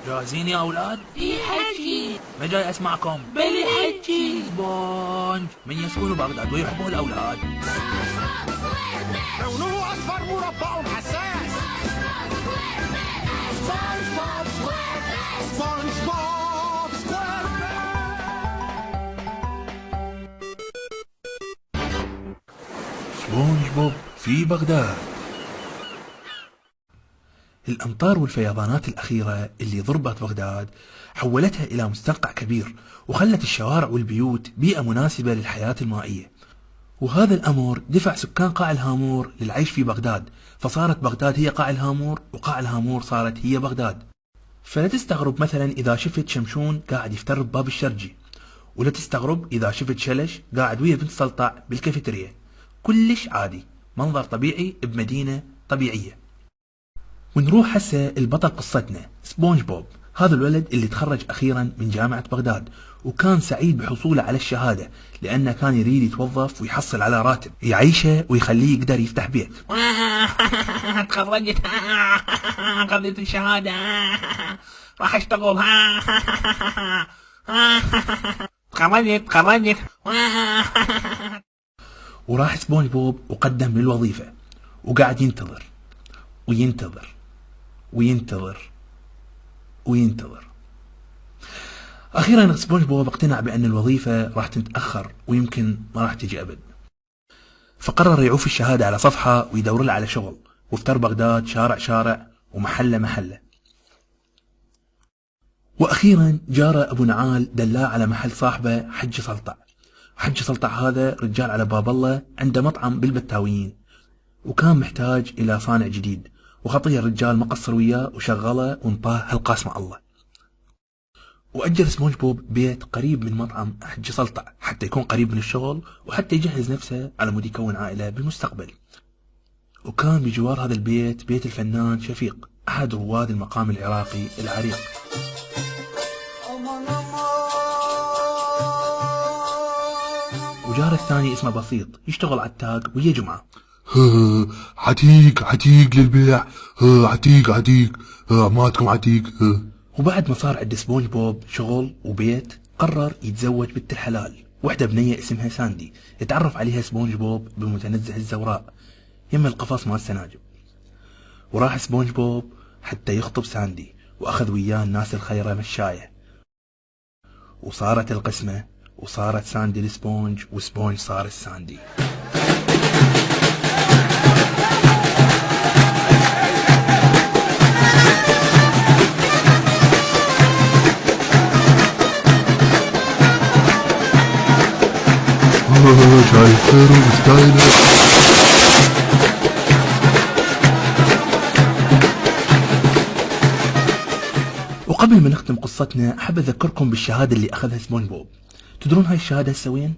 جاهزين يا أولاد؟ إي حجي. ما جاي أسمعكم؟ بلي حجي. سبونج من يسكن بغداد ويحبه الأولاد. لونه أصفر مربع حساس. سبونج بوب سكوير. سبونج بوب سكوير. سبونج بوب في بغداد. الأمطار والفيضانات الأخيرة اللي ضربت بغداد حولتها إلى مستنقع كبير، وخلت الشوارع والبيوت بيئة مناسبة للحياة المائية، وهذا الأمر دفع سكان قاع الهامور للعيش في بغداد، فصارت بغداد هي قاع الهامور، وقاع الهامور صارت هي بغداد. فلا تستغرب مثلا إذا شفت شمشون قاعد يفتر بباب الشرجي، ولا تستغرب إذا شفت شلش قاعد ويا بنت سلطع بالكافيتريا. كلش عادي، منظر طبيعي بمدينة طبيعية. ونروح هسه البطل قصتنا سبونج بوب، هذا الولد اللي تخرج أخيرا من جامعة بغداد، وكان سعيد بحصوله على الشهادة لأنه كان يريد يتوظف ويحصل على راتب يعيشه ويخليه يقدر يفتح بيت. تخرجت. قضيت الشهادة. راح اشتغل. تخرجت. وراح سبونج بوب وقدم للوظيفة، وقاعد ينتظر وينتظر وينتظر وينتظر. أخيرا سبونج بوب اقتنع بأن الوظيفة راح تتأخر ويمكن ما راح تجي أبد، فقرر يعوف الشهادة على صفحة ويدور له على شغل، وافتر بغداد شارع شارع ومحلة محلة. وأخيرا جاره أبو نعال دلاه على محل صاحبه حج سلطع. حج سلطع هذا رجال على باب الله، عنده مطعم بالبتاويين، وكان محتاج إلى صانع جديد، وخطيه الرجال ما قصر وياه وشغله وانطاه هالقاس مع الله. وأجر سبونج بوب بيت قريب من مطعم حج سلطع حتى يكون قريب من الشغل، وحتى يجهز نفسه على مود يكون عائلة بالمستقبل. وكان بجوار هذا البيت بيت الفنان شفيق، أحد رواد المقام العراقي العريق. وجار الثاني اسمه بسيط، يشتغل عتاق ويا جمعة. عتيق للبيع. عتيق عماتكم عتيق. وبعد ما صار عند سبونج بوب شغل وبيت، قرر يتزوج بنت الحلال، وحدة بنية اسمها ساندي، يتعرف عليها سبونج بوب بمتنزه الزوراء يم القفص مال السناجب. وراح سبونج بوب حتى يخطب ساندي، وأخذ وياه الناس الخيرة مشاية، وصارت القسمة، وصارت ساندي لسبونج، وسبونج صار الساندي. شايف خير ومستايلة. وقبل ما نختم قصتنا أحب أذكركم بالشهادة اللي أخذها سبونج بوب. تدرون هاي الشهادة هسه وين؟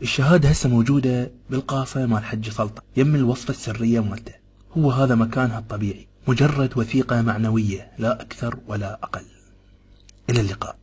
الشهادة هسه موجودة بالقاصة مال حج سلطة يم الوصفة السرية مالته. هو هذا مكانها الطبيعي، مجرد وثيقة معنوية لا أكثر ولا أقل. إلى اللقاء.